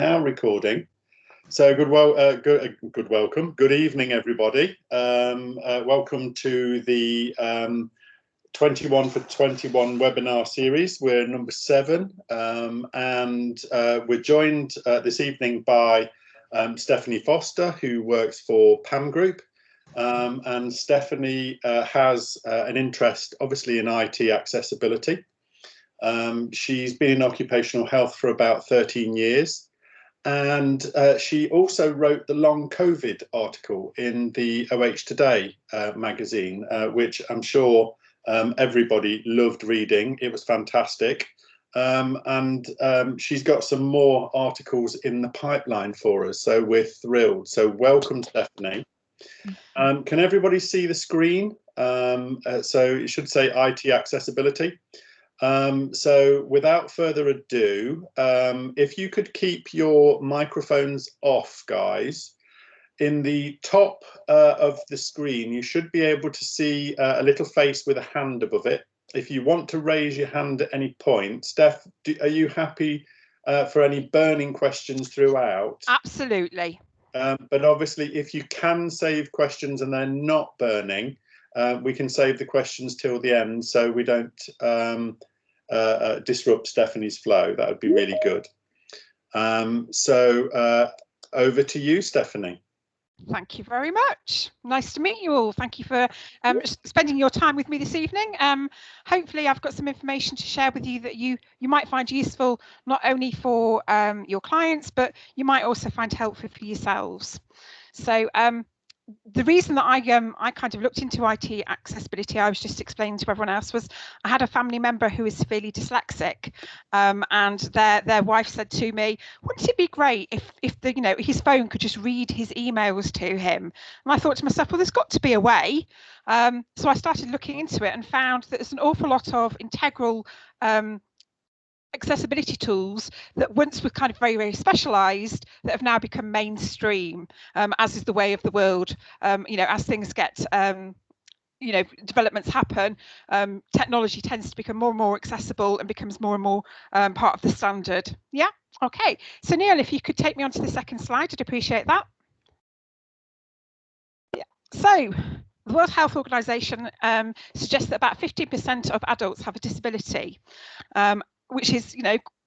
Now recording. So good welcome. Good evening, everybody. Welcome to the 21 for 21 webinar series. We're number 7, and we're joined this evening by Stephanie Foster, who works for PAM Group. And Stephanie has an interest, obviously, in IT accessibility. She's been in occupational health for about 13 years. And she also wrote the long COVID article in the OH Today magazine, which I'm sure everybody loved reading. It was fantastic. And she's got some more articles in the pipeline for us, so we're thrilled. So welcome, Stephanie. Can everybody see the screen? So it should say IT accessibility. So without further ado, if you could keep your microphones off, guys. In the top of the screen, you should be able to see a little face with a hand above it. If you want to raise your hand at any point, Steph, are you happy for any burning questions throughout? Absolutely. But obviously, if you can save questions and they're not burning, we can save the questions till the end, so we don't disrupt Stephanie's flow. That would be really good. So over to you, Stephanie. Thank you very much. Nice to meet you all. Thank you for spending your time with me this evening. Hopefully I've got some information to share with you that you might find useful, not only for your clients, but you might also find helpful for yourselves. So the reason that I kind of looked into IT accessibility, I was just explaining to everyone else, was I had a family member who is severely dyslexic, and their wife said to me, wouldn't it be great if the his phone could just read his emails to him? And I thought to myself, well, there's got to be a way. So I started looking into it and found that there's an awful lot of integral accessibility tools that once were kind of very, very specialized that have now become mainstream, as is the way of the world. As things get developments happen, technology tends to become more and more accessible and becomes more and more part of the standard. Yeah, okay. So Neil, if you could take me on to the second slide, I'd appreciate that. Yeah. So the World Health Organization suggests that about 15% of adults have a disability, which is,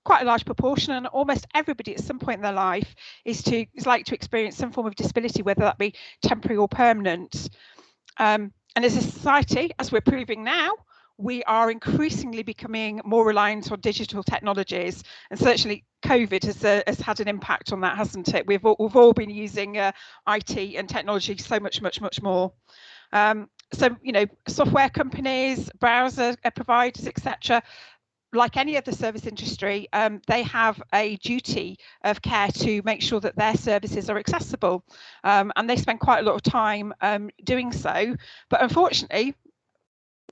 quite a large proportion, and almost everybody at some point in their life is like to experience some form of disability, whether that be temporary or permanent. And as a society, as we're proving now, we are increasingly becoming more reliant on digital technologies, and certainly COVID has had an impact on that, hasn't it? We've all been using IT and technology so much more. So software companies, browser providers, etc., like any other service industry, they have a duty of care to make sure that their services are accessible, and they spend quite a lot of time doing so. But unfortunately,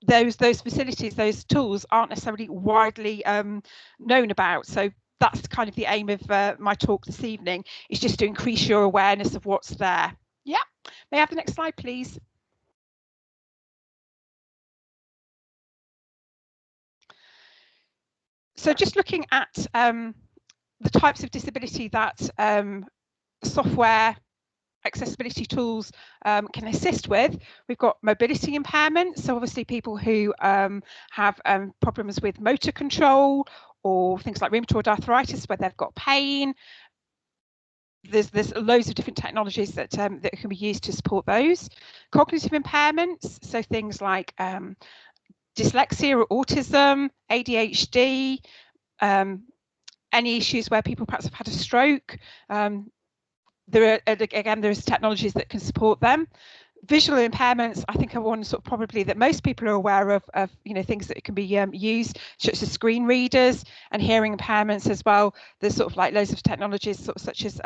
those facilities, those tools aren't necessarily widely known about. So that's kind of the aim of my talk this evening, is just to increase your awareness of what's there. Yeah, may I have the next slide, please? So just looking at the types of disability that software accessibility tools can assist with, we've got mobility impairment. So obviously people who have problems with motor control, or things like rheumatoid arthritis where they've got pain. There's loads of different technologies that can be used to support those. Cognitive impairments, so things like dyslexia or autism, ADHD, any issues where people perhaps have had a stroke. There's technologies that can support them. Visual impairments, I think, are one probably that most people are aware of things that can be used, such as screen readers, and hearing impairments as well. There's loads of technologies such as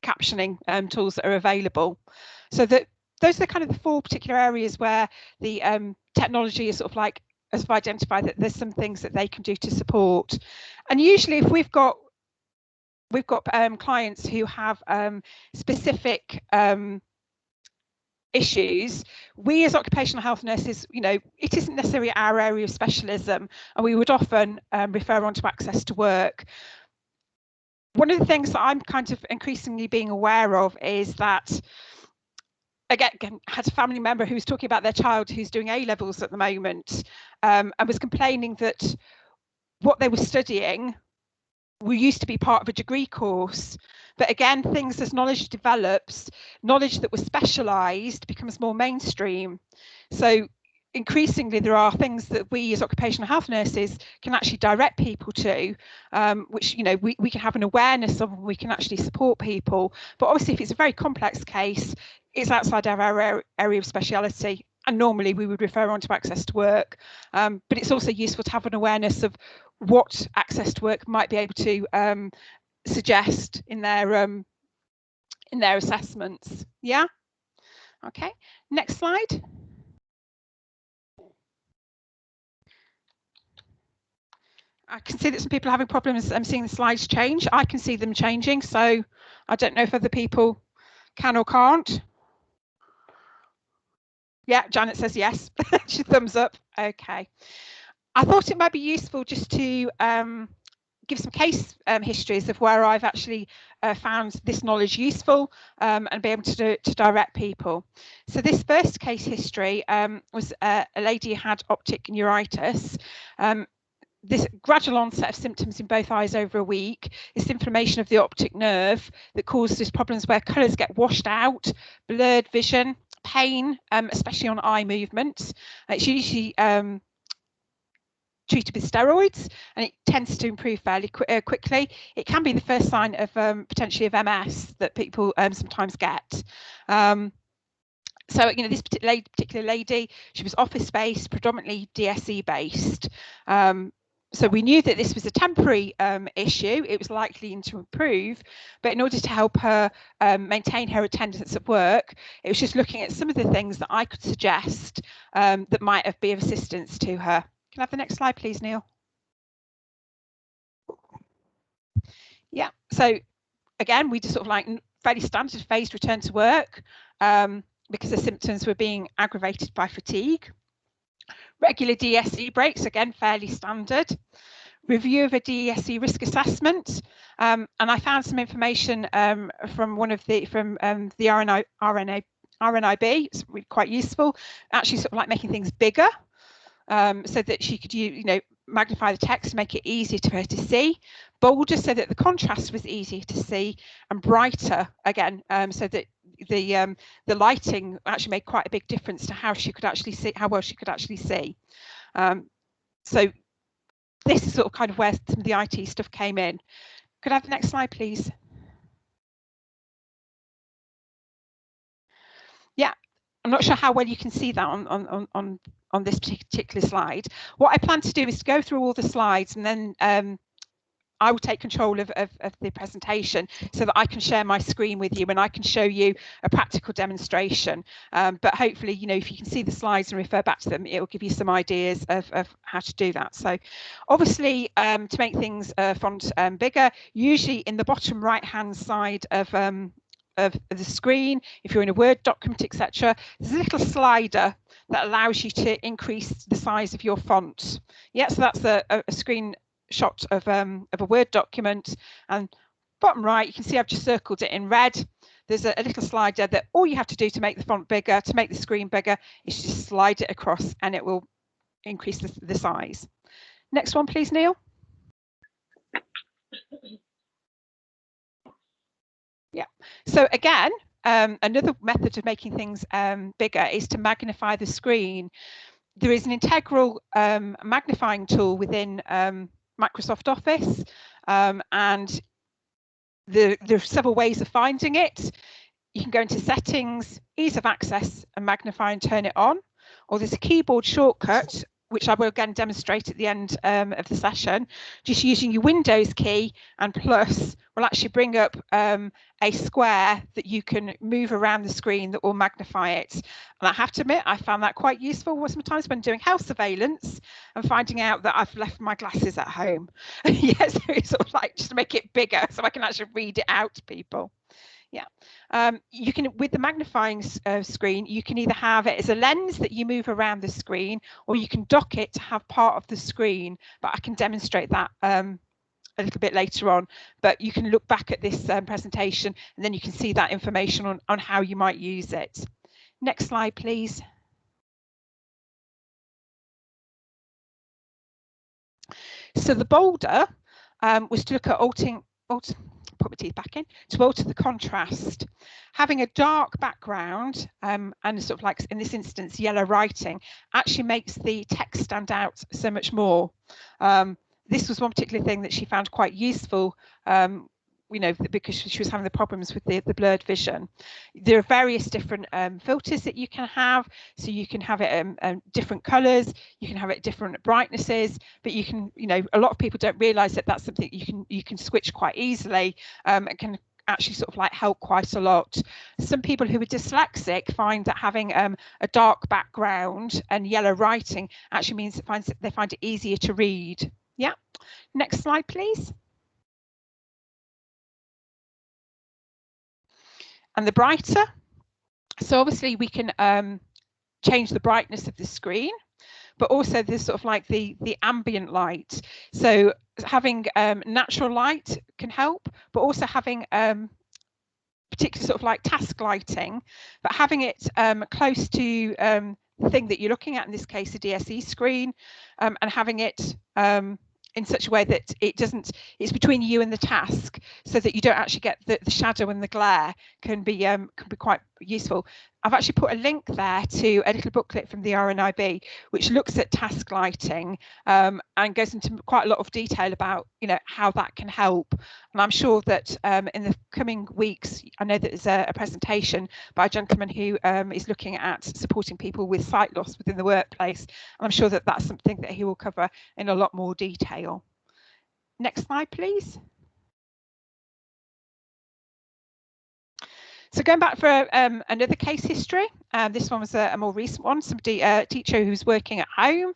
captioning tools that are available. So that those are kind of the 4 particular areas where the technology is has identified that there's some things that they can do to support. And usually, if we've got clients who have specific issues, we as occupational health nurses, it isn't necessarily our area of specialism, and we would often refer on to Access to Work. one of the things that I'm kind of increasingly being aware of is that, again, had a family member who was talking about their child who's doing A-levels at the moment, and was complaining that what they were studying used to be part of a degree course. But again, things as knowledge develops, knowledge that was specialised becomes more mainstream. So increasingly, there are things that we as occupational health nurses can actually direct people to, which, you know, we can have an awareness of, and we can actually support people. But obviously, if it's a very complex case, it's outside our area of speciality, and normally we would refer on to access to work. But it's also useful to have an awareness of what access to work might be able to suggest in their assessments. Yeah. Okay. Next slide. I can see that some people are having problems seeing the slides change. I can see them changing, so I don't know if other people can or can't. Yeah, Janet says yes. She thumbs up. Okay. I thought it might be useful just to give some case histories of where I've actually found this knowledge useful, and be able to direct people. So this first case history was a lady who had optic neuritis. This gradual onset of symptoms in both eyes over a week. It's inflammation of the optic nerve that causes problems where colours get washed out, blurred vision, pain, especially on eye movement. It's usually treated with steroids, and it tends to improve fairly quickly. It can be the first sign of potentially of MS that people sometimes get. So, you know, this particular lady, she was office-based, predominantly DSE-based. So we knew that this was a temporary issue. It was likely to improve, but in order to help her maintain her attendance at work, it was just looking at some of the things that I could suggest that might be of assistance to her. Can I have the next slide, please, Neil? Yeah, so again, we just sort of like fairly standard phased return to work because the symptoms were being aggravated by fatigue. Regular DSE breaks, again, fairly standard. Review of a DSE risk assessment, and I found some information from one of the RNIB. It's really quite useful, actually sort of like making things bigger, so that she could magnify the text, make it easier for her to see, bolder so that the contrast was easier to see, and brighter again, so that the lighting actually made quite a big difference to how she could actually see, how well she could actually see. So this is sort of kind of where some of the IT stuff came in. Could I have the next slide, please? Yeah, I'm not sure how well you can see that on this particular slide. What I plan to do is to go through all the slides, and then I will take control of the presentation so that I can share my screen with you and I can show you a practical demonstration. But hopefully, you know, if you can see the slides and refer back to them, it will give you some ideas of how to do that. So obviously, to make things font bigger, usually in the bottom right-hand side of the screen, if you're in a Word document, etc., there's a little slider that allows you to increase the size of your font. Yeah, so that's a screen shot of a Word document, and bottom right you can see I've just circled it in red. There's a little slider that all you have to do to make the font bigger, to make the screen bigger, is just slide it across and it will increase the size. Next one, please, Neil. Yeah, so again, another method of making things bigger is to magnify the screen. There is an integral magnifying tool within Microsoft Office, and there are several ways of finding it. You can go into settings, ease of access, and magnify and turn it on, or there's a keyboard shortcut, which I will again demonstrate at the end of the session. Just using your Windows key and plus will actually bring up a square that you can move around the screen that will magnify it. And I have to admit, I found that quite useful sometimes when doing health surveillance and finding out that I've left my glasses at home. Yes, so it's sort of like just to make it bigger so I can actually read it out to people. Yeah, you can, with the magnifying screen, you can either have it as a lens that you move around the screen, or you can dock it to have part of the screen, but I can demonstrate that a little bit later on, but you can look back at this presentation and then you can see that information on how you might use it. Next slide, please. So the bolder was to look at put my teeth back in, to alter the contrast. Having a dark background and sort of like in this instance yellow writing actually makes the text stand out so much more. This was one particular thing that she found quite useful, you know, because she was having the problems with the blurred vision. There are various different filters that you can have, so you can have it different colors, you can have it different brightnesses, but you can, you know, a lot of people don't realize that that's something you can switch quite easily and can actually sort of like help quite a lot. Some people who are dyslexic find that having a dark background and yellow writing actually means they find it easier to read. Yeah, next slide, please. And the brighter, so obviously we can change the brightness of the screen, but also there's sort of like the ambient light. So having natural light can help, but also having particularly sort of like task lighting, but having it close to the thing that you're looking at, in this case, the DSE screen, and having it in such a way that it's between you and the task, so that you don't actually get the shadow and the glare, can be quite useful. I've actually put a link there to a little booklet from the RNIB, which looks at task lighting and goes into quite a lot of detail about, you know, how that can help. And I'm sure that in the coming weeks, I know that there's a presentation by a gentleman who is looking at supporting people with sight loss within the workplace. And I'm sure that that's something that he will cover in a lot more detail. Next slide, please. So going back for another case history, this one was a more recent one. Somebody, a teacher who was working at home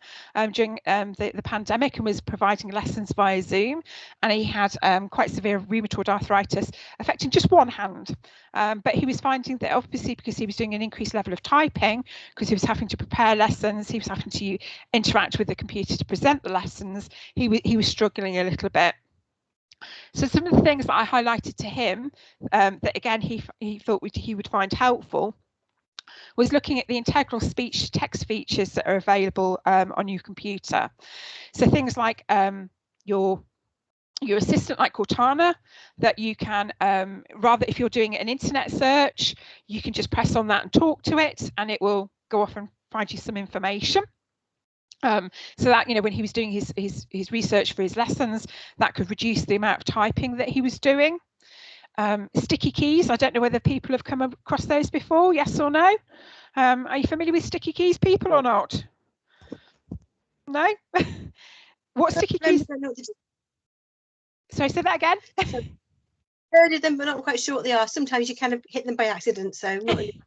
during the pandemic and was providing lessons via Zoom, and he had quite severe rheumatoid arthritis affecting just one hand. But he was finding that obviously, because he was doing an increased level of typing, because he was having to prepare lessons, he was having to interact with the computer to present the lessons, he was struggling a little bit. So some of the things that I highlighted to him that again he thought he would find helpful was looking at the integral speech text features that are available on your computer. So things like your assistant like Cortana, that you can rather, if you're doing an internet search, you can just press on that and talk to it and it will go off and find you some information. So that, you know, when he was doing his research for his lessons, that could reduce the amount of typing that he was doing. Sticky keys, I don't know whether people have come across those before, yes or no? Are you familiar with sticky keys, people, or not? No? What sticky keys? Sorry, say that again. Heard of them, but not quite sure what they are. Sometimes you kind of hit them by accident, so not really.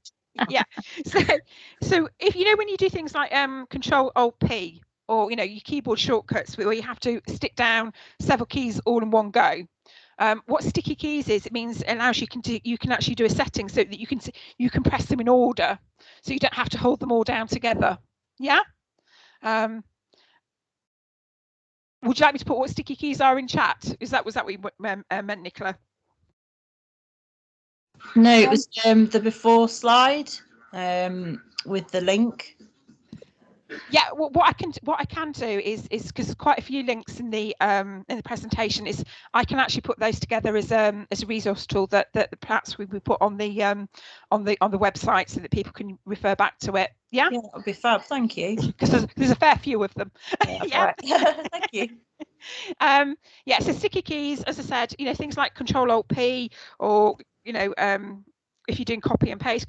Yeah, so if you know, when you do things like Control-Alt-P, or, you know, your keyboard shortcuts where you have to stick down several keys all in one go, what sticky keys is, it means it allows you can actually do a setting so that you can press them in order, so you don't have to hold them all down together. Yeah. Would you like me to put what sticky keys are in chat? Was that what you meant, Nicola? No, it was the before slide with the link. Yeah, well, what I can do is because quite a few links in the presentation, is I can actually put those together as a resource tool that perhaps we put on the website so that people can refer back to it. Yeah, that would be fab. Thank you. Because there's a fair few of them. Yeah. Right. Thank you. Yeah, so sticky keys, as I said, you know, things like Control-Alt-P, or, you know, if you're doing copy and paste,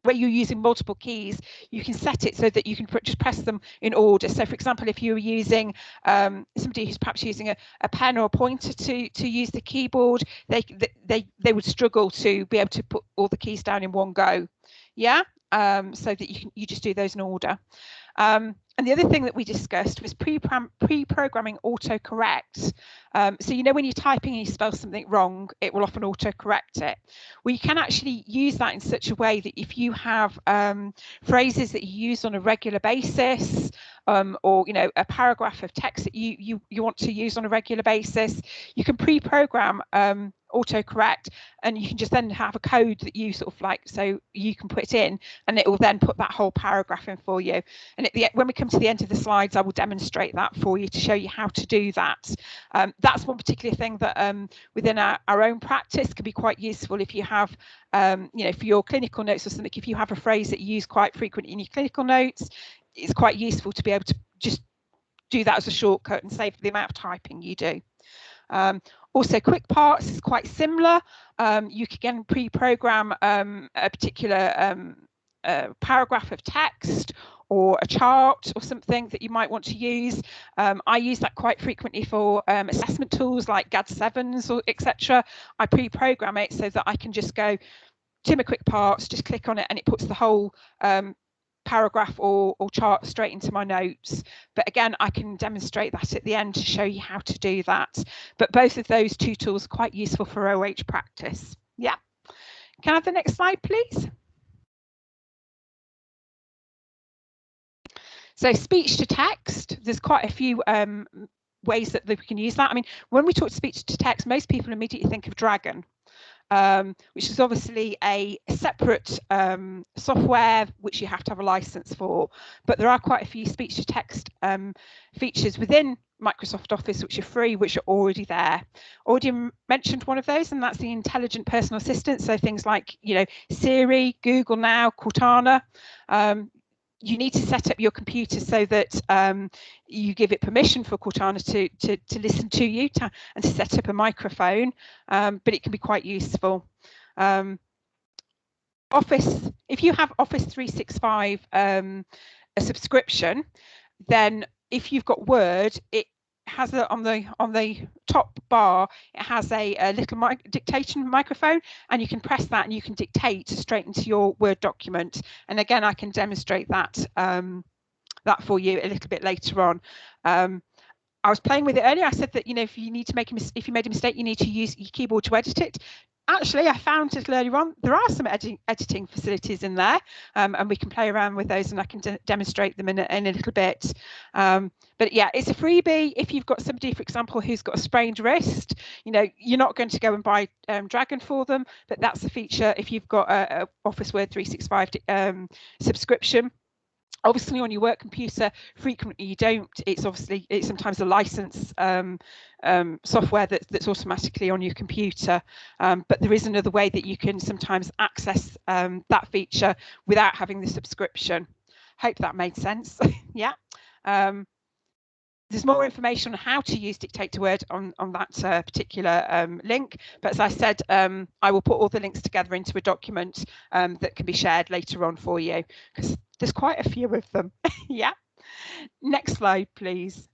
where you're using multiple keys, you can set it so that you can just press them in order. So for example, if you were using somebody who's perhaps using a pen or a pointer to use the keyboard, they would struggle to be able to put all the keys down in one go. Yeah, so that you just do those in order. And the other thing that we discussed was pre-programming autocorrect. So, you know, when you're typing and you spell something wrong, it will often autocorrect it. Well, you can actually use that in such a way that if you have phrases that you use on a regular basis, or, you know, a paragraph of text that you want to use on a regular basis, you can pre-program autocorrect, and you can just then have a code that you sort of like, so you can put it in and it will then put that whole paragraph in for you. And at the, when we come to the end of the slides, I will demonstrate that for you to show you how to do that. That's one particular thing that within our own practice can be quite useful if you have, you know, for your clinical notes or something, if you have a phrase that you use quite frequently in your clinical notes, it's quite useful to be able to just do that as a shortcut and save the amount of typing you do. Also, quick parts is quite similar. You can again pre-program a particular paragraph of text or a chart or something that you might want to use. I use that quite frequently for assessment tools like GAD-7s or etc. I pre-program it so that I can just go to my quick parts, just click on it, and it puts the whole paragraph or chart straight into my notes. But again, I can demonstrate that at the end to show you how to do that. But both of those two tools are quite useful for OH practice. Yeah. Can I have the next slide, please? So speech to text, there's quite a few ways that we can use that. I mean, when we talk speech to text, most people immediately think of Dragon. Which is obviously a separate software which you have to have a license for, but there are quite a few speech to text features within Microsoft Office which are free, which are already there. Already mentioned one of those, and that's the intelligent personal assistant. So things like, you know, Siri, Google Now, Cortana. You need to set up your computer so that you give it permission for Cortana to listen to you and to set up a microphone, but it can be quite useful. Office, if you have Office 365 a subscription, then if you've got Word, it has on the top bar, it has a little dictation microphone, and you can press that and you can dictate straight into your Word document. And again, I can demonstrate that that for you a little bit later on. I was playing with it earlier. I said that, you know, if you need to make if you made a mistake, you need to use your keyboard to edit it. Actually, I found it earlier on, there are some editing facilities in there, and we can play around with those, and I can demonstrate them in a little bit. But yeah, it's a freebie. If you've got somebody, for example, who's got a sprained wrist, you know, you're not going to go and buy Dragon for them, but that's a feature if you've got a Office Word 365 subscription. Obviously, on your work computer, frequently you don't. It's obviously, it's sometimes a license software that's automatically on your computer. But there is another way that you can sometimes access that feature without having the subscription. Hope that made sense. Yeah. There's more information on how to use Dictate to Word on that particular link. But as I said, I will put all the links together into a document that can be shared later on for you, because there's quite a few of them. Yeah. Next slide, please.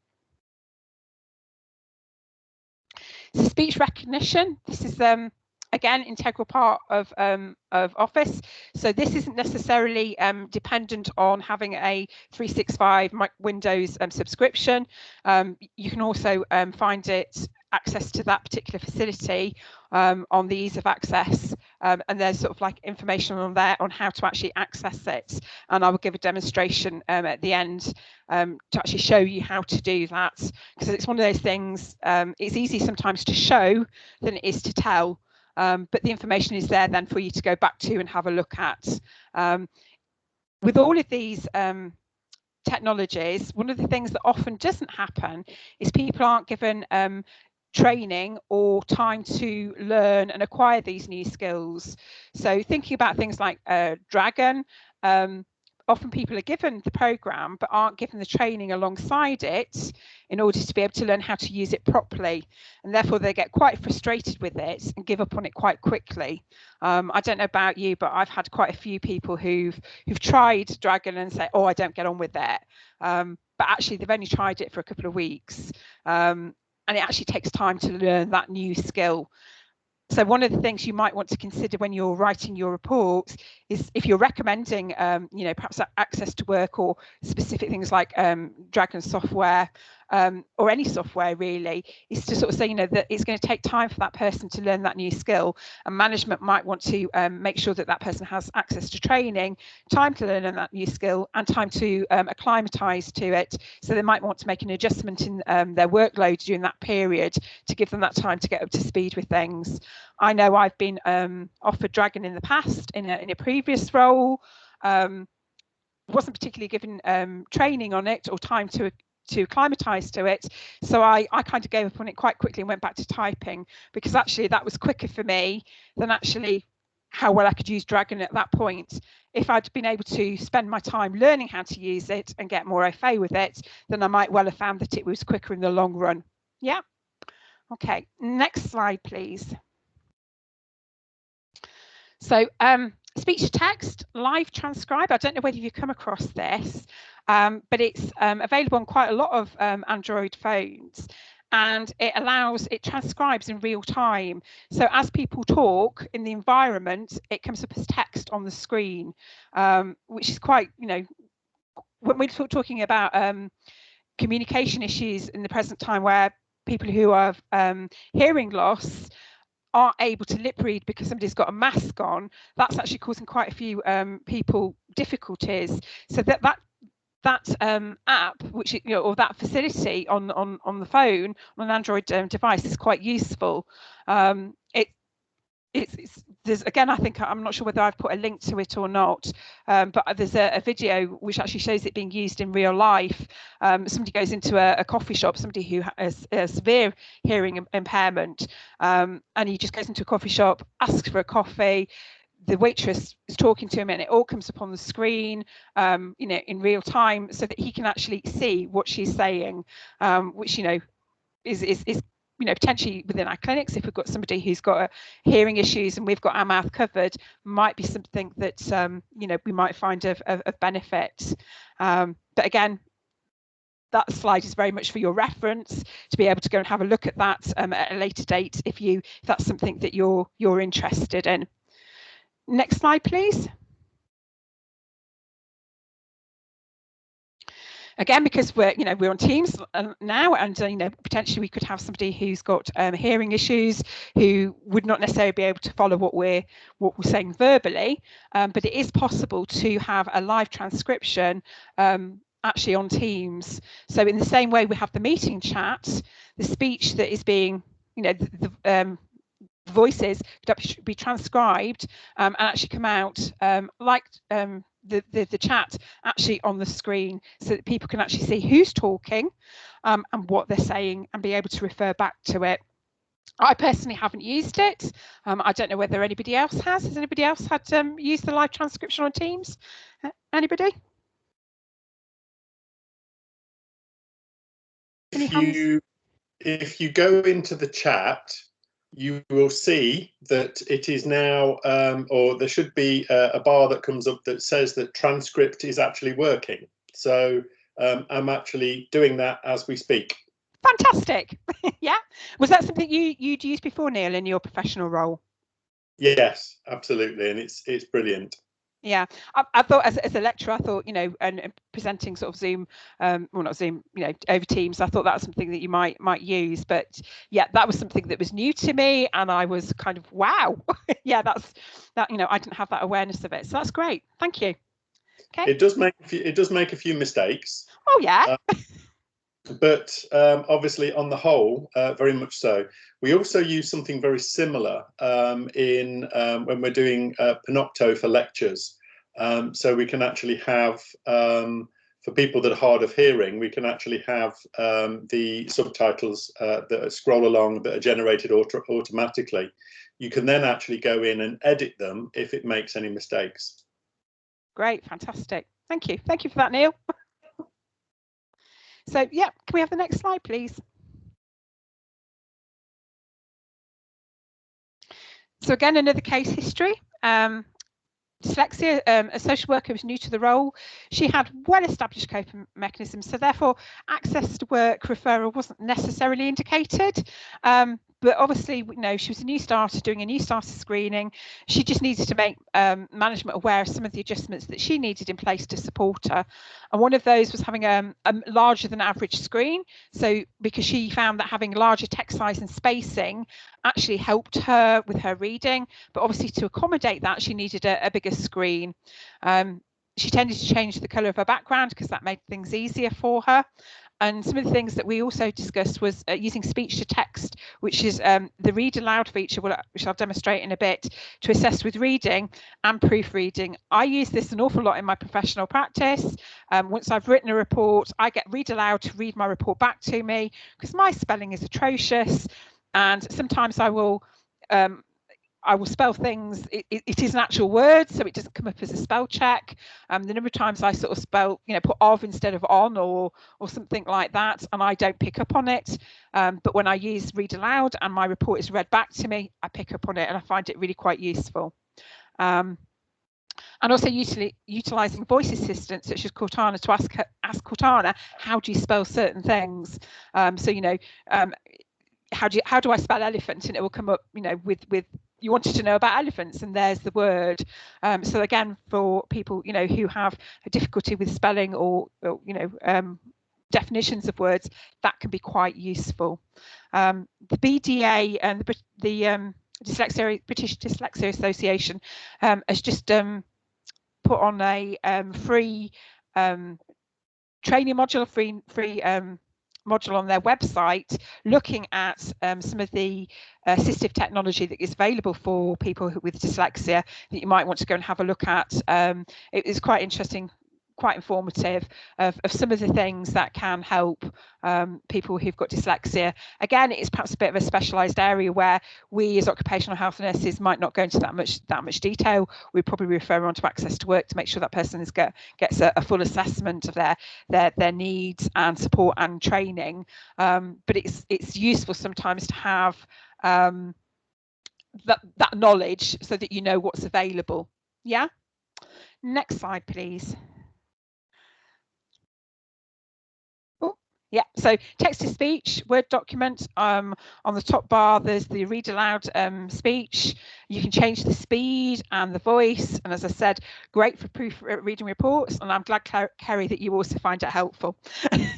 So speech recognition. This is again, integral part of Office. So this isn't necessarily dependent on having a 365 Windows subscription. You can also find it access to that particular facility on the ease of access, and there's sort of like information on there on how to actually access it, and I will give a demonstration at the end to actually show you how to do that, because it's one of those things, it's easy sometimes to show than it is to tell. But the information is there then for you to go back to and have a look at. With all of these technologies, one of the things that often doesn't happen is people aren't given training or time to learn and acquire these new skills. So thinking about things like Dragon, often people are given the program but aren't given the training alongside it in order to be able to learn how to use it properly, and therefore they get quite frustrated with it and give up on it quite quickly. I don't know about you, but I've had quite a few people who've tried Dragon and say, oh, I don't get on with it, but actually they've only tried it for a couple of weeks, and it actually takes time to learn that new skill. So one of the things you might want to consider when you're writing your reports is if you're recommending, you know, perhaps access to work or specific things like Dragon software or any software really, is to sort of say, you know, that it's going to take time for that person to learn that new skill, and management might want to make sure that that person has access to training, time to learn that new skill, and time to acclimatise to it. So they might want to make an adjustment in their workload during that period to give them that time to get up to speed with things. I know I've been offered Dragon in the past in a previous role. Wasn't particularly given training on it or time to acclimatise to it, so I kind of gave up on it quite quickly and went back to typing, because actually that was quicker for me than actually how well I could use Dragon at that point. If I'd been able to spend my time learning how to use it and get more au fait with it, then I might well have found that it was quicker in the long run. Yeah. Okay, next slide, please. So speech to text, live transcribe. I don't know whether you've come across this, but it's available on quite a lot of Android phones, and it transcribes in real time. So as people talk in the environment, it comes up as text on the screen, which is quite, you know, when we're talking about communication issues in the present time, where people who have hearing loss aren't able to lip read because somebody's got a mask on, that's actually causing quite a few people difficulties. So that app, which, you know, or that facility on the phone, on an Android device, is quite useful. There's, again, I think, I'm not sure whether I've put a link to it or not, but there's a video which actually shows it being used in real life. Somebody goes into a coffee shop, somebody who has a severe hearing impairment, and he just goes into a coffee shop, asks for a coffee. The waitress is talking to him, and it all comes up on the screen, you know, in real time, so that he can actually see what she's saying, which, you know, is you know, potentially within our clinics, if we've got somebody who's got hearing issues and we've got our mouth covered, might be something that you know, we might find of benefit. But again, that slide is very much for your reference, to be able to go and have a look at that at a later date if that's something that you're interested in. Next slide, please. Again, because we're on Teams now, and you know, potentially we could have somebody who's got hearing issues who would not necessarily be able to follow what we're saying verbally, but it is possible to have a live transcription actually on Teams. So in the same way we have the meeting chat, the speech that is being, you know, the voices could be transcribed and actually come out like the chat actually on the screen, so that people can actually see who's talking and what they're saying, and be able to refer back to it. I personally haven't used it. I don't know whether anybody else has. Has anybody else had used the live transcription on Teams? Anybody? If you go into the chat, you will see that it is now, or there should be a bar that comes up that says that transcript is actually working. So I'm actually doing that as we speak. Fantastic. Yeah. Was that something you'd used before, Neil, in your professional role? Yes, absolutely. And it's brilliant. Yeah, I thought as a lecturer, I thought, you know, and presenting sort of Zoom, well, not Zoom, you know, over Teams, I thought that was something that you might use. But yeah, that was something that was new to me, and I was kind of, wow, yeah, that, you know, I didn't have that awareness of it. So that's great. Thank you. Okay. It does make a few mistakes. Oh yeah. But obviously, on the whole, very much so. We also use something very similar when we're doing Panopto for lectures. So we can actually have, for people that are hard of hearing, we can actually have the subtitles that scroll along that are generated automatically. You can then actually go in and edit them if it makes any mistakes. Great, fantastic. Thank you. Thank you for that, Neil. So, yeah, can we have the next slide, please? So again, another case history. Dyslexia, a social worker who was new to the role. She had well-established coping mechanisms, so therefore access to work referral wasn't necessarily indicated. But but obviously, you know, she was a new starter doing a new starter screening. She just needed to make management aware of some of the adjustments that she needed in place to support her. And one of those was having a larger than average screen. So because she found that having larger text size and spacing actually helped her with her reading, but obviously to accommodate that, she needed a bigger screen. She tended to change the colour of her background because that made things easier for her. And some of the things that we also discussed was using speech to text, which is the read aloud feature, which I'll demonstrate in a bit, to assess with reading and proofreading. I use this an awful lot in my professional practice. Once I've written a report, I get read aloud to read my report back to me because my spelling is atrocious. And sometimes I will spell things, it is an actual word, so it doesn't come up as a spell check. The number of times I sort of spell, you know, put of instead of on or something like that, and I don't pick up on it. But when I use read aloud and my report is read back to me, I pick up on it and I find it really quite useful. And also utilising voice assistants such as Cortana to ask Cortana, how do you spell certain things? So, you know, how do I spell elephant, and it will come up, you know, with you wanted to know about elephants, and there's the word. So again, for people, you know, who have a difficulty with spelling or you know, definitions of words, that can be quite useful. The BDA and the British Dyslexia Association has just put on a free training module, free module on their website, looking at some of the assistive technology that is available for people with dyslexia that you might want to go and have a look at. It is quite interesting, quite informative of some of the things that can help people who've got dyslexia. Again, it's perhaps a bit of a specialised area where we as occupational health nurses might not go into that much detail. We probably refer on to Access to Work to make sure that person gets a full assessment of their needs and support and training. But it's useful sometimes to have that knowledge so that you know what's available. Yeah. Next slide, please. Yeah, so text to speech, Word document. On the top bar, there's the read aloud speech. You can change the speed and the voice. And as I said, great for proofreading reports. And I'm glad, Kerry, that you also find it helpful.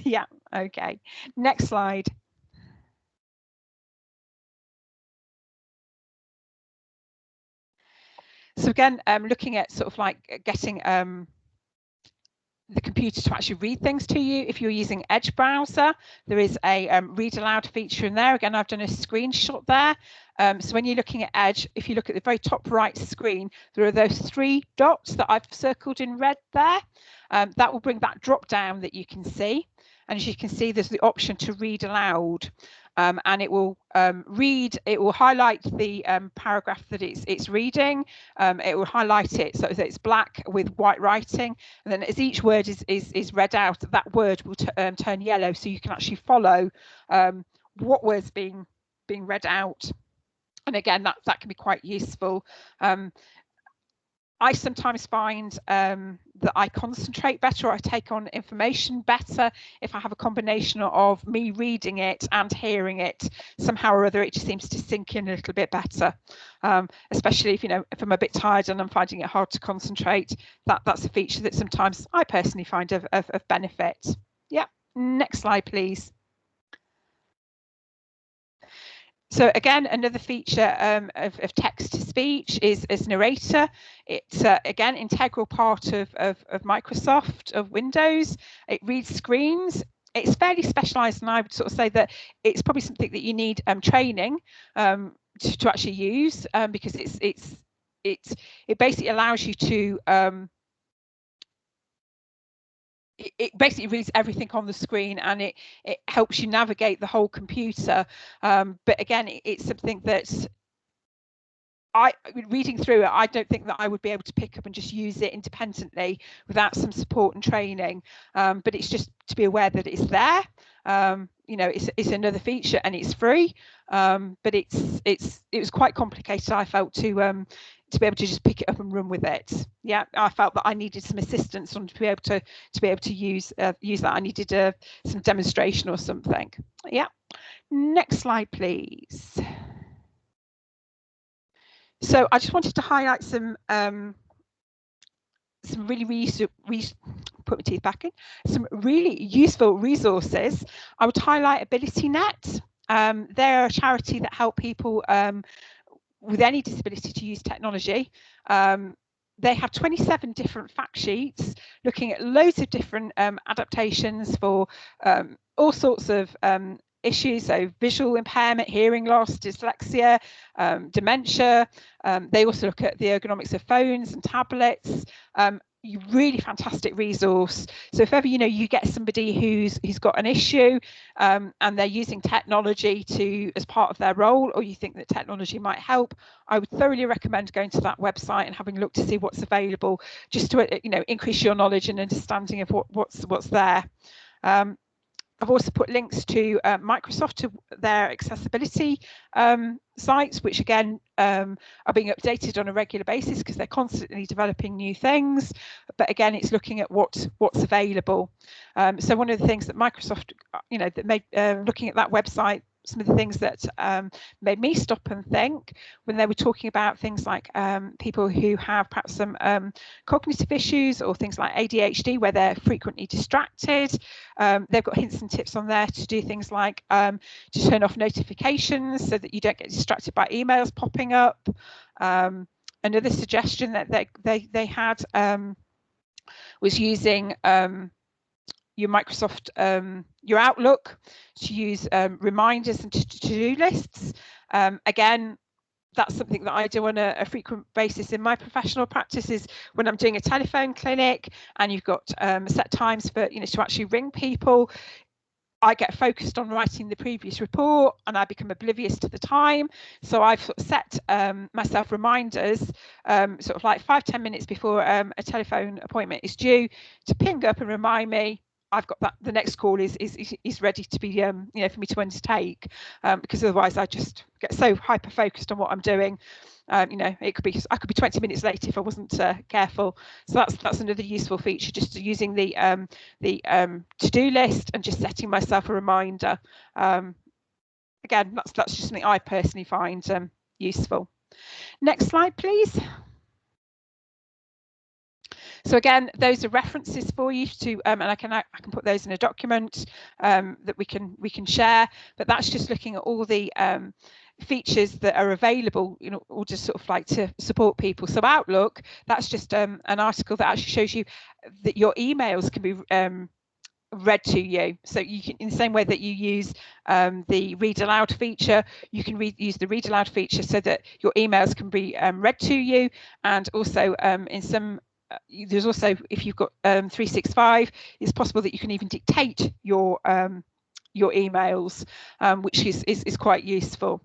Yeah, okay. Next slide. So again, looking at sort of like getting the computer to actually read things to you. If you're using Edge browser, there is a read aloud feature in there. Again, I've done a screenshot there. So when you're looking at Edge, if you look at the very top right screen, there are those 3 dots that I've circled in red there. That will bring that drop down that you can see. And as you can see, there's the option to read aloud. And it will it will highlight the paragraph that it's reading. It will highlight it so that it's black with white writing. And then as each word is read out, that word will turn yellow, so you can actually follow what word's being read out. And again, that can be quite useful. I sometimes find that I concentrate better, or I take on information better if I have a combination of me reading it and hearing it. Somehow or other, it just seems to sink in a little bit better, especially if, you know, if I'm a bit tired and I'm finding it hard to concentrate. That's a feature that sometimes I personally find of benefit. Yeah, next slide, please. So again, another feature of text to speech is Narrator. It's again integral part of Microsoft, of Windows. It reads screens. It's fairly specialised, and I would sort of say that it's probably something that you need training to actually use, because it basically allows you to it basically reads everything on the screen, and it helps you navigate the whole computer. But again, it's something that reading through it, I don't think that I would be able to pick up and just use it independently without some support and training. But it's just to be aware that it's there. You know, it's another feature and it's free. But it was quite complicated, I felt, to be able to just pick it up and run with it. Yeah, I felt that I needed some assistance to be able to use that. I needed some demonstration or something. Yeah. Next slide, please. So I just wanted to highlight some really put my teeth back in, some really useful resources. I would highlight AbilityNet. They're a charity that help people with any disability to use technology. They have 27 different fact sheets looking at loads of different adaptations for all sorts of issues, so visual impairment, hearing loss, dyslexia, dementia. They also look at the ergonomics of phones and tablets. Really fantastic resource. So if ever you get somebody who's got an issue and they're using technology as part of their role, or you think that technology might help, I would thoroughly recommend going to that website and having a look to see what's available, just to increase your knowledge and understanding of what's there. I've also put links to Microsoft, to their accessibility sites, which again are being updated on a regular basis because they're constantly developing new things. But again, it's looking at what's available. So one of the things that Microsoft, that made looking at that website, some of the things that made me stop and think when they were talking about things like people who have perhaps some cognitive issues or things like ADHD, where they're frequently distracted. They've got hints and tips on there to do things like to turn off notifications so that you don't get distracted by emails popping up. Another suggestion that they had was using your Microsoft, your Outlook, to use reminders and to-do lists. Again, that's something that I do on a frequent basis in my professional practices when I'm doing a telephone clinic and you've got set times for to actually ring people. I get focused on writing the previous report and I become oblivious to the time. So I've sort of set myself reminders sort of like 5-10 minutes before a telephone appointment is due to ping up and remind me I've got that the next call is ready to be for me to undertake, because otherwise I just get so hyper focused on what I'm doing. I could be 20 minutes late if I wasn't careful. So that's another useful feature, just using the to-do list and just setting myself a reminder. Again, that's just something I personally find useful. Next slide, please. So again, those are references for you to, and I can put those in a document that we can share. But that's just looking at all the features that are available, or just sort of like to support people. So Outlook, that's just an article that actually shows you that your emails can be read to you. So you can, in the same way that you use the read aloud feature, you can use the read aloud feature so that your emails can be read to you. And also in some there's also, if you've got 365, it's possible that you can even dictate your emails, which is quite useful.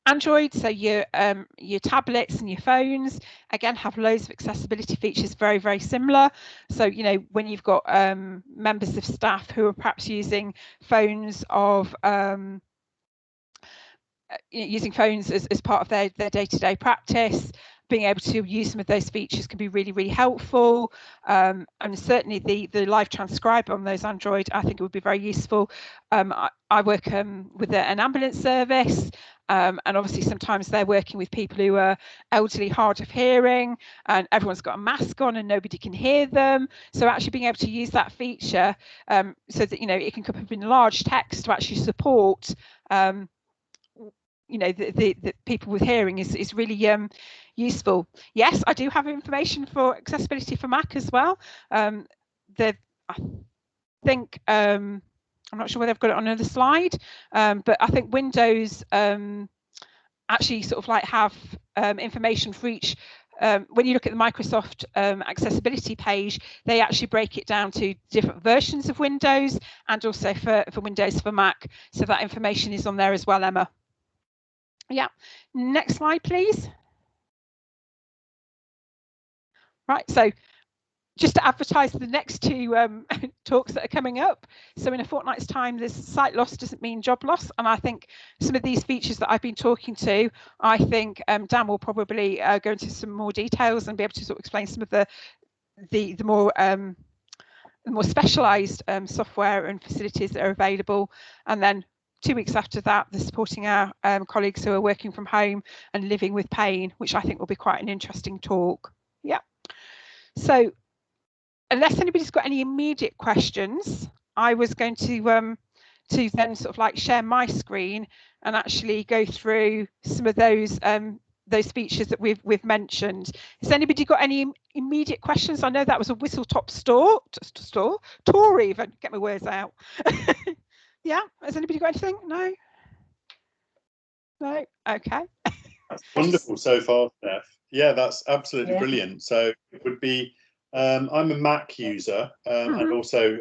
Android, so your tablets and your phones, again, have loads of accessibility features, very, very similar. So, when you've got members of staff who are perhaps using phones as part of their day-to-day practice, being able to use some of those features can be really, really helpful. And certainly the live transcribe on those Android, I think it would be very useful. I work with an ambulance service, and obviously sometimes they're working with people who are elderly, hard of hearing, and everyone's got a mask on and nobody can hear them. So actually being able to use that feature so that it can come up in large text to actually support the people with hearing is really useful. Yes, I do have information for accessibility for Mac as well. I think I'm not sure whether I've got it on another slide, but I think Windows actually sort of like have information for each. When you look at the Microsoft accessibility page, they actually break it down to different versions of Windows and also for Windows for Mac. So that information is on there as well, Emma. Yeah, next slide, please. Right, so just to advertise the next two talks that are coming up. So in a fortnight's time, this sight loss doesn't mean job loss. And I think some of these features that I've been talking to, I think Dan will probably go into some more details and be able to sort of explain some of the more specialised software and facilities that are available. And then 2 weeks after that, they're supporting our colleagues who are working from home and living with pain, which I think will be quite an interesting talk. Yeah. So unless anybody's got any immediate questions, I was going to then sort of like share my screen and actually go through some of those features that we've mentioned. Has anybody got any immediate questions? I know that was a whistle-top tour even, get my words out. Yeah, has anybody got anything? No? No? Okay. That's wonderful so far, Steph. Yeah, that's absolutely brilliant. So it would be, I'm a Mac user and also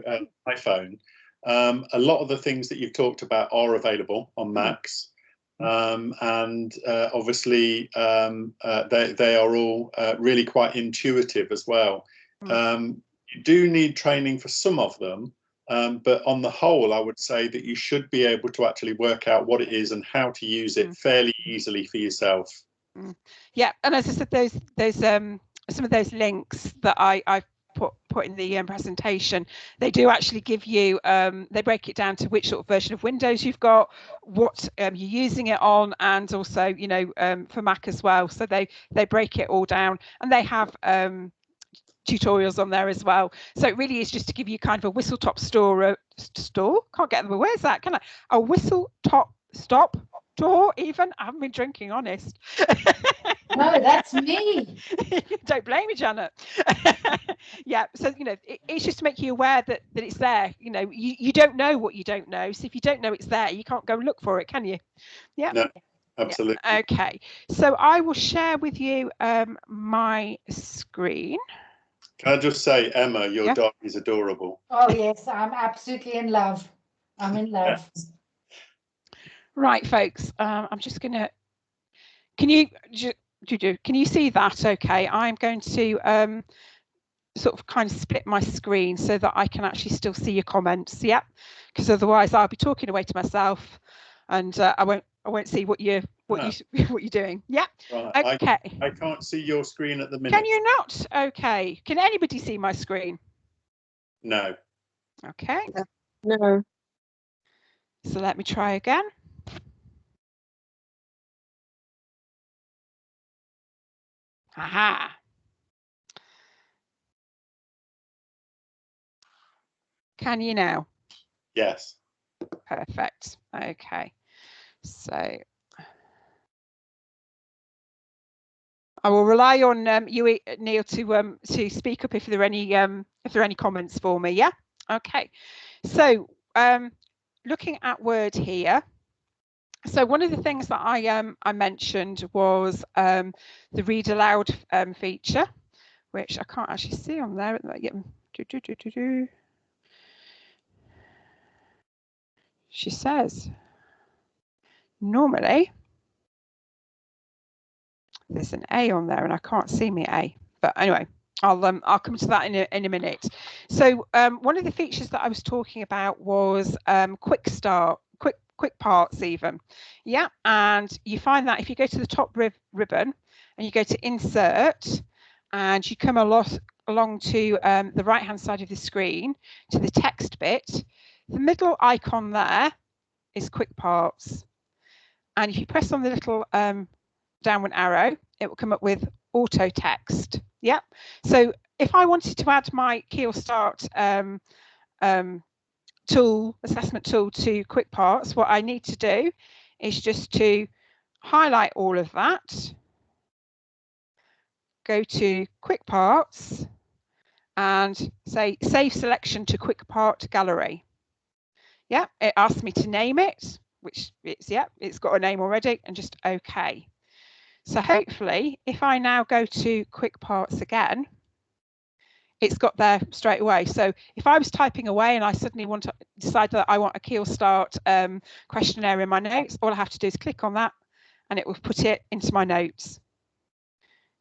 iPhone. A lot of the things that you've talked about are available on Macs. And obviously they are all really quite intuitive as well. You do need training for some of them, but on the whole, I would say that you should be able to actually work out what it is and how to use it fairly easily for yourself. Yeah, and as I said, those some of those links that I've put in the presentation, they do actually give you, they break it down to which sort of version of Windows you've got, what you're using it on, and also, you know, for Mac as well. So they break it all down, and they have tutorials on there as well. So it really is just to give you kind of a whistle-top can't get the words out, can I? A whistle-top tour even. I haven't been drinking, honest. No, that's me. Don't blame me, Janet. Yeah, so you know, it's just to make you aware that it's there. You know, you don't know what you don't know, so if you don't know it's there, you can't go look for it, can you? Yeah. No, absolutely. Yeah. Okay, so I will share with you my screen. Can I just say, Emma, your dog is adorable. Oh yes, I'm absolutely in love. I'm in love. Yes. Right, folks. I'm just gonna. Can you see that? Okay, I'm going to sort of kind of split my screen so that I can actually still see your comments. Yeah, because otherwise I'll be talking away to myself, and I won't see what you're doing. Yeah. Right. Okay. I can't see your screen at the minute. Can you not? Okay. Can anybody see my screen? No. Okay. No. So let me try again. Aha. Can you now? Yes. Perfect. Okay. So I will rely on you, Neil, to speak up if there are any comments for me. Yeah. Okay. So looking at Word here. So one of the things that I mentioned was the read aloud feature, which I can't actually see on there. She says normally there's an A on there and I can't see me A, but anyway, I'll come to that in a minute. So one of the features that I was talking about was quick start, quick parts even. Yeah, and you find that if you go to the top ribbon and you go to insert and you come along to the right hand side of the screen to the text bit, the middle icon there is quick parts, and if you press on the little downward arrow, it will come up with auto text. Yeah, so if I wanted to add my key or start assessment tool to quick parts, what I need to do is just to highlight all of that, go to quick parts and say save selection to quick part gallery. Yeah, it asks me to name it, which it's got a name already, and just OK. So hopefully if I now go to quick parts again, it's got there straight away. So if I was typing away and I suddenly decide that I want a key or start questionnaire in my notes, all I have to do is click on that and it will put it into my notes.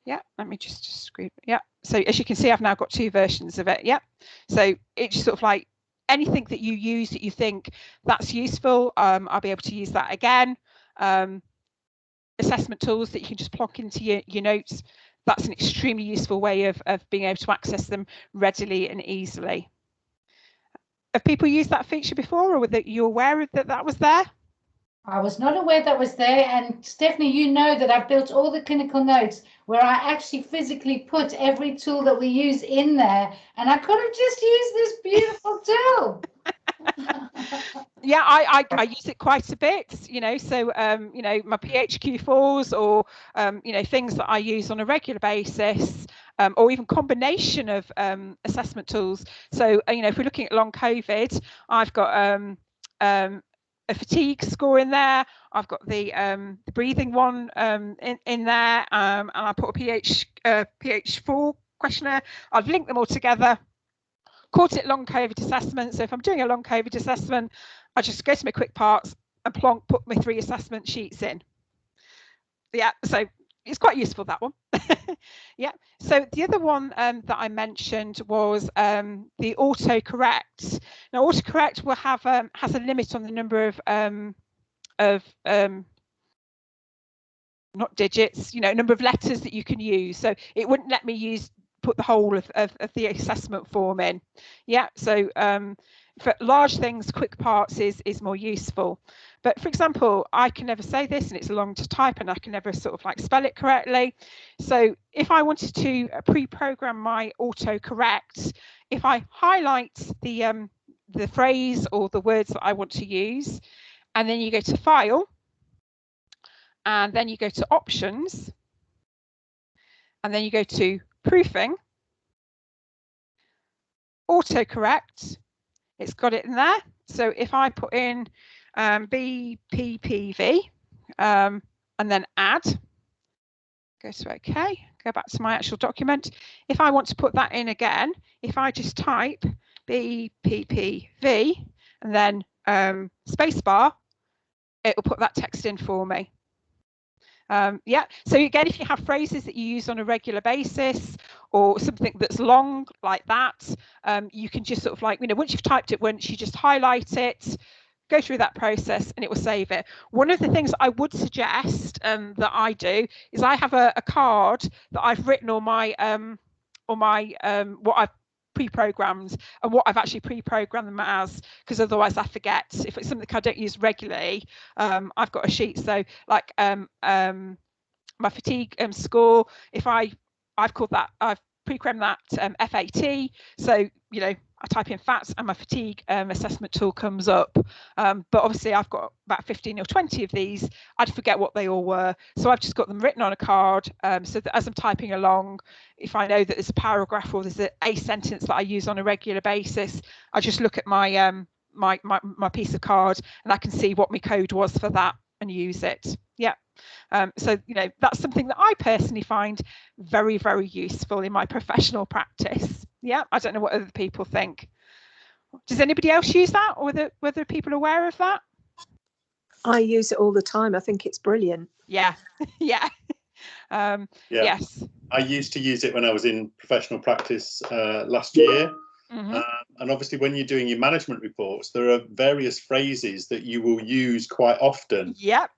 Yeah, let me just screw. Yeah, so as you can see, I've now got 2 versions of it. Yeah, so it's sort of like anything that you use that you think that's useful, I'll be able to use that again. Assessment tools that you can just plonk into your notes, that's an extremely useful way of being able to access them readily and easily. Have people used that feature before, or were you aware that that was there? I was not aware that was there. And Stephanie, you know that I've built all the clinical notes where I actually physically put every tool that we use in there. And I could have just used this beautiful tool. Yeah, I use it quite a bit, you know, so you know, my PHQ4s or you know, things that I use on a regular basis, or even combination of assessment tools. So you know, if we're looking at long COVID, I've got a fatigue score in there. I've got the breathing one in there, and I put a PH4 questionnaire. I've linked them all together, called it long COVID assessment. So if I'm doing a long COVID assessment, I just go to my quick parts and plonk, put my 3 assessment sheets in. Yeah, so it's quite useful, that one. Yeah, so the other one that I mentioned was the autocorrect. Now, autocorrect will have has a limit on the number of not digits, you know, number of letters that you can use. So it wouldn't let me put the whole of the assessment form in. Yeah, so for large things, quick parts is more useful. But for example, I can never say this, and it's long to type, and I can never sort of like spell it correctly. So if I wanted to pre-program my autocorrect, if I highlight the phrase or the words that I want to use, and then you go to File, and then you go to Options, and then you go to Proofing, Autocorrect, it's got it in there. So if I put in BPPV and then add, go to OK, go back to my actual document. If I want to put that in again, if I just type BPPV and then spacebar, it will put that text in for me. Yeah, so again, if you have phrases that you use on a regular basis or something that's long like that, you can just sort of like, you know, once you've typed it once, you just highlight it, go through that process, and it will save it. One of the things I would suggest that I do is I have a card that I've written on my what I've pre-programmed and what I've actually pre-programmed them as, because otherwise I forget. If it's something I don't use regularly, I've got a sheet. So like my fatigue score, if I've called that, I've pre-programmed that FAT. So you know, I type in FAT and my fatigue assessment tool comes up. But obviously I've got about 15 or 20 of these. I'd forget what they all were. So I've just got them written on a card, so that as I'm typing along, if I know that there's a paragraph or there's a sentence that I use on a regular basis, I just look at my my piece of card and I can see what my code was for that and use it. Yeah. So, you know, that's something that I personally find very, very useful in my professional practice. Yeah, I don't know what other people think. Does anybody else use that, or whether people are aware of that? I use it all the time. I think it's brilliant. Yeah, yeah. Yeah. Yes. I used to use it when I was in professional practice last year. Mm-hmm. And obviously when you're doing your management reports, there are various phrases that you will use quite often. Yep.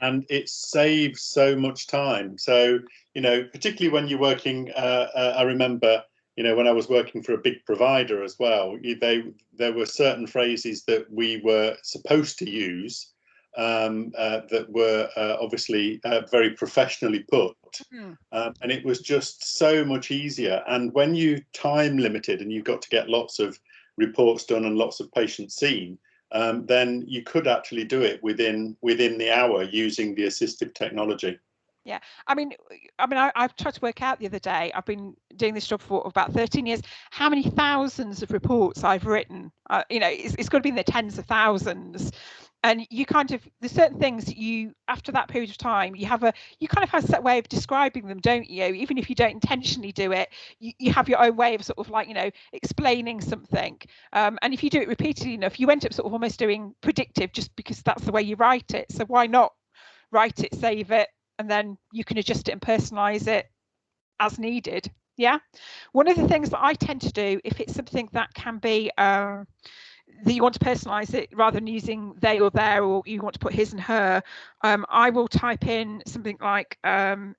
And it saves so much time. So, you know, particularly when you're working, I remember, you know, when I was working for a big provider as well, there were certain phrases that we were supposed to use that were obviously very professionally put. And it was just so much easier. And when you time limited and you've got to get lots of reports done and lots of patients seen, then you could actually do it within the hour using the assistive technology. Yeah, I mean, I've tried to work out the other day. I've been doing this job for about 13 years. How many thousands of reports I've written? You know, it's got to be in the tens of thousands. And you kind of, there's certain things that you, after that period of time, you kind of have a set way of describing them, don't you? Even if you don't intentionally do it, you have your own way of sort of like, you know, explaining something. And if you do it repeatedly enough, you end up sort of almost doing predictive just because that's the way you write it. So why not write it, save it, and then you can adjust it and personalize it as needed. Yeah. One of the things that I tend to do, if it's something that can be that you want to personalize it rather than using they or their, or you want to put his and her, I will type in something like that,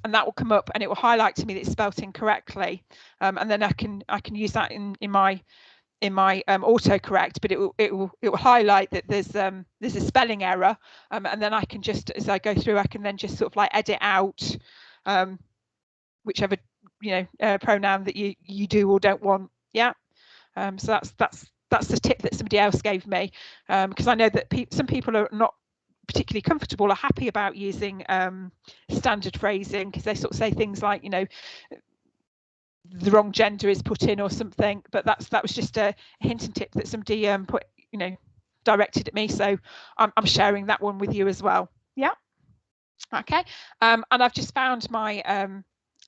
and that will come up and it will highlight to me that it's spelt incorrectly, and then I can use that in my autocorrect, but it will highlight that there's a spelling error, and then I can just, as I go through, I can then just sort of like edit out whichever pronoun that you do or don't want. Yeah. So that's the tip that somebody else gave me, because I know that some people are not particularly comfortable or happy about using standard phrasing, because they sort of say things like, the wrong gender is put in or something. But that was just a hint and tip that somebody put, directed at me. So I'm sharing that one with you as well. Yeah. Okay. And I've just found my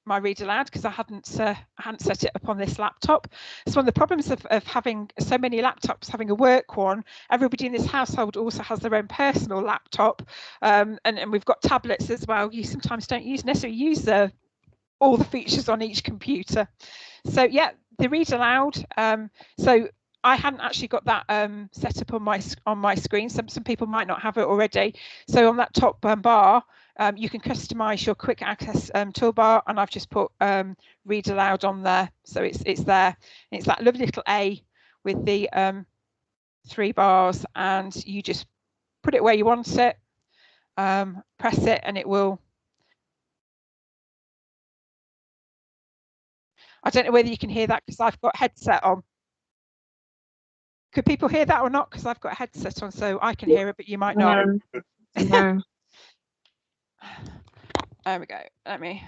my read aloud, because I hadn't set it up on this laptop. So one of the problems of having so many laptops, having a work one, everybody in this household also has their own personal laptop, and we've got tablets as well. You sometimes don't necessarily use all the features on each computer. So yeah, the read aloud. So I hadn't actually got that set up on my screen. Some people might not have it already. So on that top bar, you can customize your quick access toolbar, and I've just put read aloud on there. So it's there. It's that lovely little A with the 3 bars, and you just put it where you want it, press it, and it will. I don't know whether you can hear that because I've got headset on. Could people hear that or not? Because I've got a headset on, so I can hear it, but you might not. No. There we go. Let me.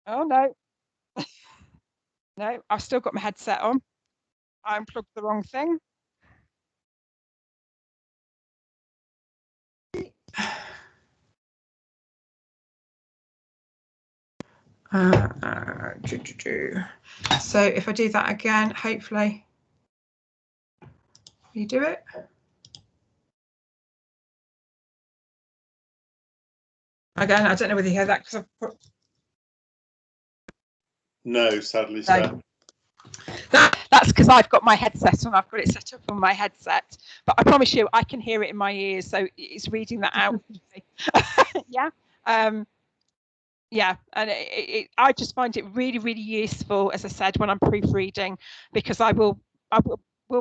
Oh no. No, I've still got my headset on. I unplugged the wrong thing. So if I do that again, hopefully you do it. Again, I don't know whether you hear that because I've put. No, sadly, so. That's because I've got my headset on. I've got it set up on my headset, but I promise you, I can hear it in my ears, so it's reading that out. Yeah. Yeah, and I just find it really, really useful, as I said, when I'm proofreading, because I will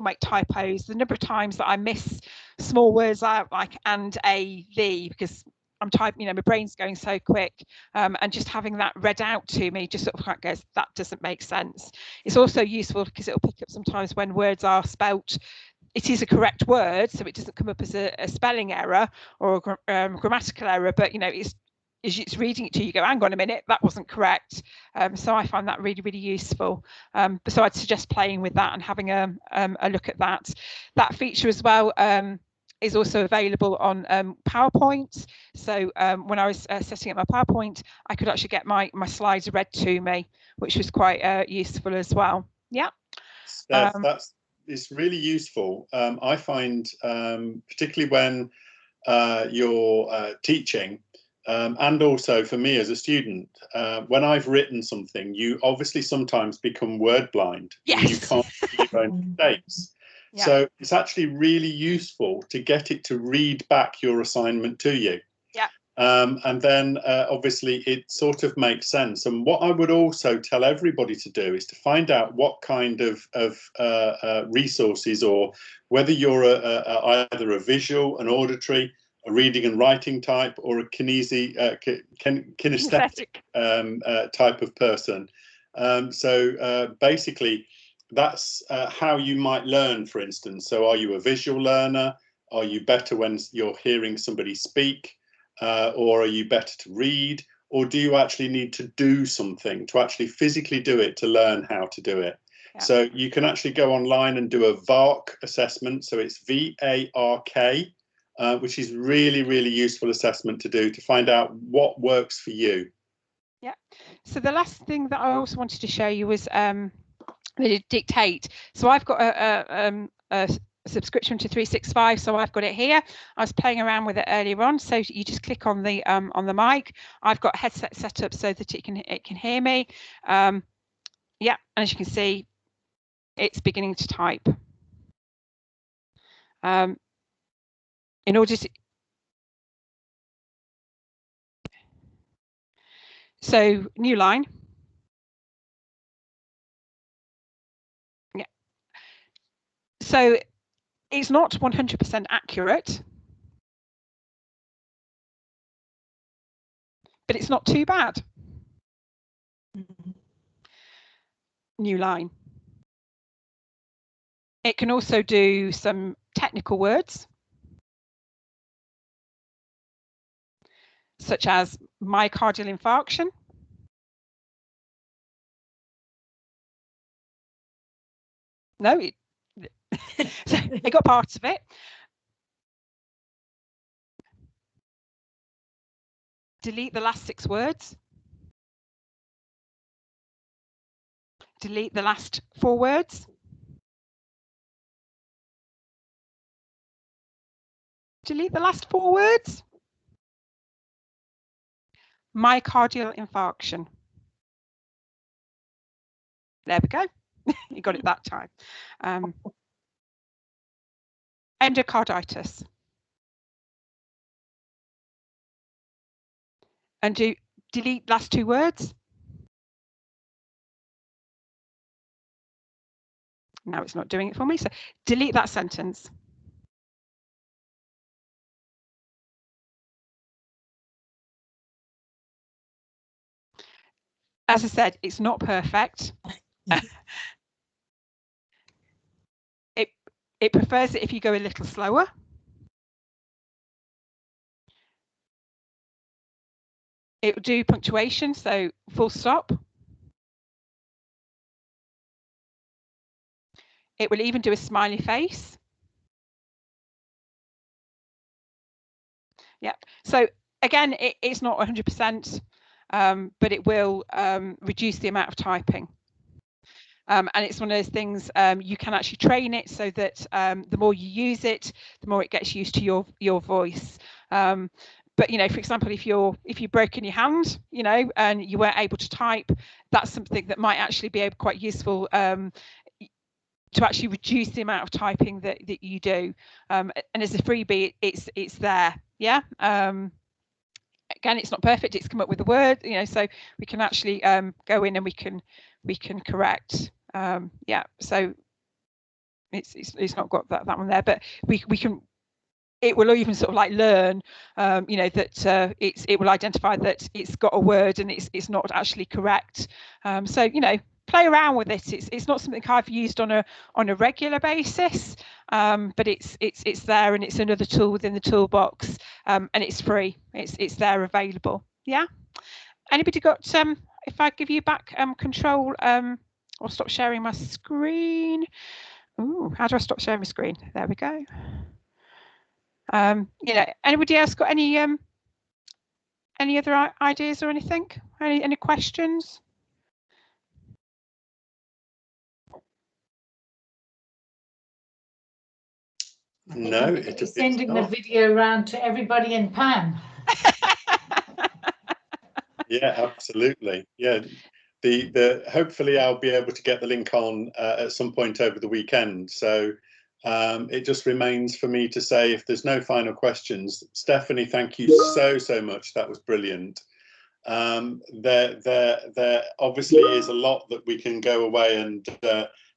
make typos. The number of times that I miss small words out, like and, a, the, because I'm typing, my brain's going so quick, and just having that read out to me just sort of like goes, that doesn't make sense. It's also useful because it'll pick up sometimes when words are spelt. It is a correct word, so it doesn't come up as a spelling error or a grammatical error, but it's reading it to you, go, hang on a minute, that wasn't correct. So I find that really, really useful. So I'd suggest playing with that and having a look at that. That feature as well is also available on PowerPoint. So when I was setting up my PowerPoint, I could actually get my slides read to me, which was quite useful as well. Yeah. Steph, it's really useful. I find, particularly when you're teaching, and also for me as a student, when I've written something, you obviously sometimes become word blind. Yes. You can't see your own mistakes. Yeah. So it's actually really useful to get it to read back your assignment to you. Yeah. And then obviously it sort of makes sense. And what I would also tell everybody to do is to find out what kind of resources, or whether you're either a visual, an auditory, a reading and writing type, or a kinesthetic type of person. So basically, that's how you might learn, for instance. So are you a visual learner? Are you better when you're hearing somebody speak? Or are you better to read? Or do you actually need to do something, to actually physically do it, to learn how to do it? Yeah. So you can actually go online and do a VARK assessment. So it's VARK. Which is really, really useful assessment to do to find out what works for you. Yeah. So the last thing that I also wanted to show you was the dictate. So I've got a subscription to 365, so I've got it here. I was playing around with it earlier on. So you just click on the mic. I've got a headset set up so that it can hear me. Yeah, and as you can see, it's beginning to type. In order to, so new line. So it's not 100% accurate, but it's not too bad. New line. It can also do some technical words, such as myocardial infarction. No, it got parts of it. Delete the last 6 words. Delete the last 4 words. Delete the last 4 words. Myocardial infarction. There we go. You got it that time. Endocarditis. And delete last 2 words. Now it's not doing it for me, so delete that sentence. As I said, it's not perfect. It prefers it if you go a little slower. It will do punctuation, so full stop. It will even do a smiley face. Yeah, so again, it's not 100%, but it will reduce the amount of typing. And it's one of those things, you can actually train it so that the more you use it, the more it gets used to your voice. But, you know, for example, if you've broken your hand, you know, and you weren't able to type, that's something that might actually be quite useful to actually reduce the amount of typing that you do. And as a freebie, it's there. Yeah. Again, it's not perfect. It's come up with a word, you know, so we can actually go in and we can correct. Yeah, so it's not got that one there, but we can. It will even sort of like learn, you know, that it will identify that it's got a word and it's not actually correct. So, you know, play around with it. It's not something I've used on a regular basis, but it's there, and it's another tool within the toolbox, and it's free. It's there available. Yeah. Anybody got? If I give you back control, I'll stop sharing my screen. Ooh, how do I stop sharing my screen? There we go. You know, anybody else got any other ideas or anything? Any questions? No, it just sending the video around to everybody in PAM. Yeah, absolutely. Yeah, the hopefully I'll be able to get the link on at some point over the weekend. So it just remains for me to say, if there's no final questions, Stephanie, thank you so much. That was brilliant. There obviously is a lot that we can go away and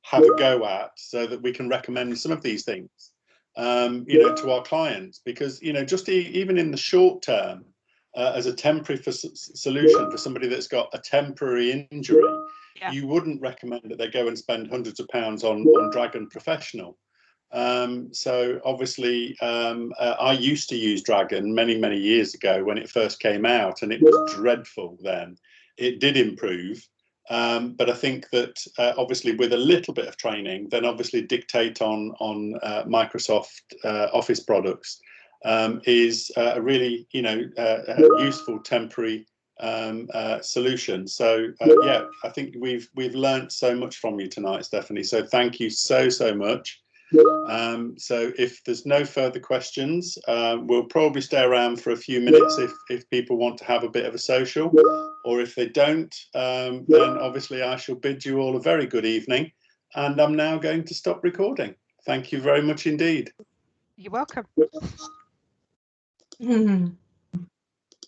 have a go at, so that we can recommend some of these things, you know, to our clients, because, you know, just even in the short term, as a temporary solution for somebody that's got a temporary injury, yeah, you wouldn't recommend that they go and spend hundreds of pounds on Dragon Professional. So obviously I used to use Dragon many years ago when it first came out, and it was dreadful then. It did improve, but I think that obviously with a little bit of training, then obviously Dictate on Microsoft Office products is a really, you know, useful temporary solution. So yeah, I think we've learned so much from you tonight, Stephanie, so thank you so much. So if there's no further questions, we'll probably stay around for a few minutes if people want to have a bit of a social, or if they don't, then obviously I shall bid you all a very good evening, and I'm now going to stop recording. Thank you very much indeed. You're welcome.